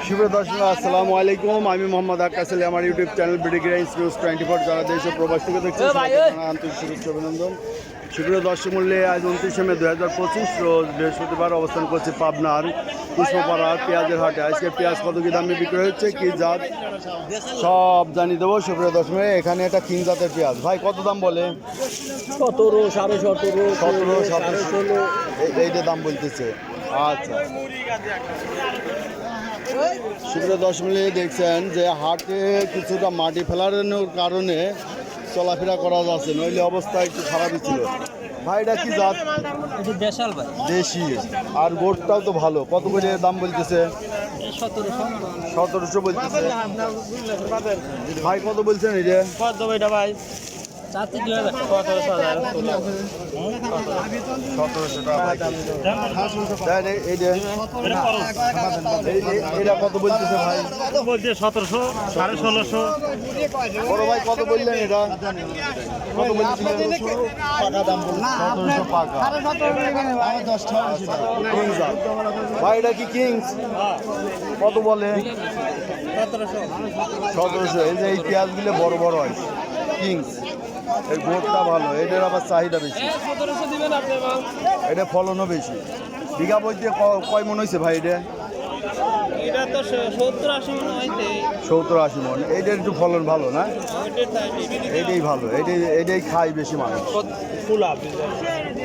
শুভ দর্শক আসসালামু আলাইকুম। আমি মোহাম্মদ আক্কাস আলী। আমার ইউটিউব চ্যানেল বিডিগ্রেন্স নিউজ 24 যারা দেশ ও প্রবাস থেকে দেখছেন আন্তরিক শুভেচ্ছা অভিনন্দন। সুপ্রিয় দর্শক মূল্যে আজ 29 মে 2025 রোজ বৃহস্পতিবার অবস্থান করছি পাবনার পুষ্পপাড়া পেঁয়াজের হাটে। আজকে পেঁয়াজ কত কি দামে বিক্রি হচ্ছে, কি জাত সব জানিয়ে দেবো। সুপ্রিয় দর্শক এখানে একটা কিং জাতের পেঁয়াজ ভাই কত দাম বলে? 17, 17.5, 17, 17 এইটা দাম বলতেছে। আচ্ছা সুপ্রিয় দর্শক মূল্যে দেখছেন যে হাটে কিছুটা মাটি ফেলানোর কারণে চলাফেরা করা যাচ্ছে, নইলে অবস্থা একটু খারাপই ছিল। ভাই এটা কি জাত? দেশাল ভাই, দেশি। আর গোটটাও তো ভালো। কত করে দাম বলতেছে? 1700 বলতেছে। ভাই কত বলছেন এটা? কত এটা ভাই? 17,000 এটা কত বলতেছে ভাই? বলছে 1700, 1650। বড় ভাই কত বললেন এটা? কত বলছিলেন? পাকা দাম বলছেন 1700 পাকা। ভাই এটা কি কিংস? কত বলে? 1700। এই যে এই পেঁয়াজগুলো বড় বড় হয় কিংস। এই গোটটা ভালো, এটার আবার চাহিদা বেশি, এটা ফলনও বেশি। বিঘা বইতে কয় মন হয়েছে ভাই এটা? এটা তো 70-80 মন হইছে। 70-80 মন। এইটার একটু ফলন ভালো না? এইটাই ভালো, এইটাই খাই বেশি মানুষ।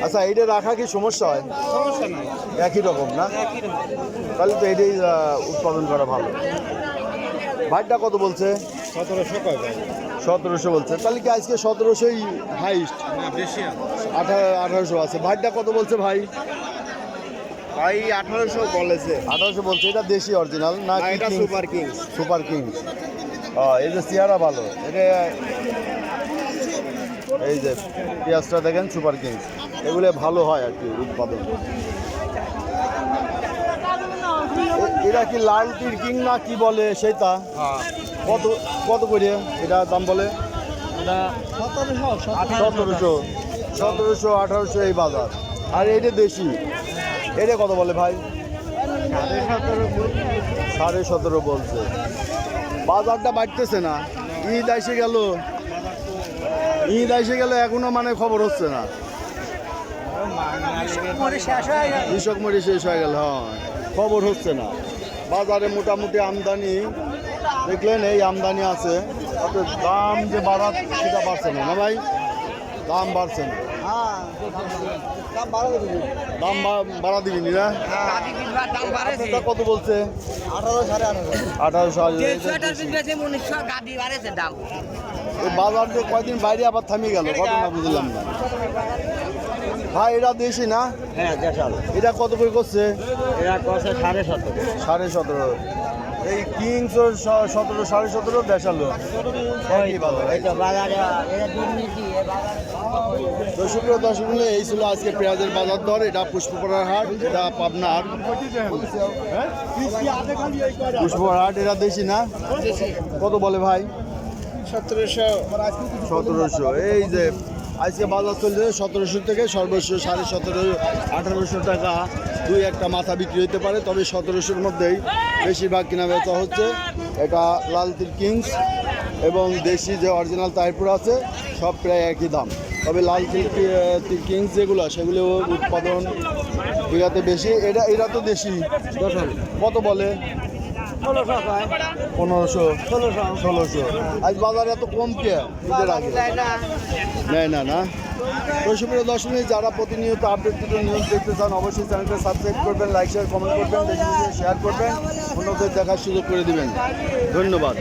আচ্ছা এইটা রাখা কি সমস্যা হয়? সমস্যা নাই, একই রকম না? তাহলে তো এটাই উৎপাদন করা ভালো। ভাইটা কত বলছে? 1700 কয় ভাই? 1700 বলছে। তাহলে কি আজকে 1700ই হাইস্ট? না বেশি, 1800 আছে। ভাইটা কত বলছে ভাই? ভাই 1800 বলেছে। 1800 বলছে। এটা দেশি অরিজিনাল না? এটা সুপার কিংস। Super Kings. এই যে চেহারা ভালো, এটা এই যে পেঁয়াজটা দেখেন সুপার কিংস। এগুলো ভালো হয় আর কি উৎপাদন। এটা কি লাল তীর কিং না কি বলে সেটা? কত কত করে এটা দাম বলে? 1700, 1800 এই বাজার। আর এইটা দেশি, এটা কত বলে ভাই? 17.5 বলছে। বাজারটা বাড়তেছে না। ঈদ এসে গেল এখনো মানে খবর হচ্ছে না। কৃষক মরি শেষ হয়ে গেল, হ্যাঁ খবর হচ্ছে না। বাজারে মোটামুটি আমদানি দেখলেন, এই আমদানি আছে, অত দাম যে বাড়া সেটা বাড়ছে না। না ভাই, দাম বাড়ছে না। দাম বাড়া দিবি না? কত বলছে? 1800। বাজার যে কয়দিন বাইরে আবার থামিয়ে গেল, ঘটনা বুঝলাম না। ভাই এটা দেশি না? হ্যাঁ দেশাল। এটা কত করে করছে? এটা কষ্ট 17.5। 17.5। এই কিংস 17, 17.5 দেশালো। তো সুপ্রিয় দর্শক মূল্যে এই ছিল আজকে পেঁয়াজের বাজার দর। এটা পুষ্পপাড়ার হাট, এটা পাবনার পুষ্পপাড়ার হাট। এটা দেশি না? কত বলে ভাই? 1700। এই যে আজকে বাজার চলছে 1700 থেকে সর্বোচ্চ 17.5, 1800 টাকা দুই একটা মাথা বিক্রি হতে পারে। তবে 1700-র মধ্যেই বেশিরভাগ কেনা বেচা হচ্ছে। এটা লাল তীর কিংস এবং দেশি যে অরিজিনাল তাইপুর আছে সব প্রায় একই দাম। তবে লাল তীর কিংস যেগুলো সেগুলো উৎপাদন বিঘাতে বেশি। এটা তো দেশি। কত বলে? 1500, 1600। আজ বাজারে এত কম কে ঈদের আগে নেয় না? তো সুপ্রিয় দর্শক যারা প্রতিনিয়ত আপডেট নিউজ দেখতে চান অবশ্যই চ্যানেলটা সাবস্ক্রাইব করবেন, লাইক শেয়ার কমেন্ট করবেন, বেশি বেশি শেয়ার করবেন, অন্যদের দেখার সুযোগ করে দিবেন। ধন্যবাদ।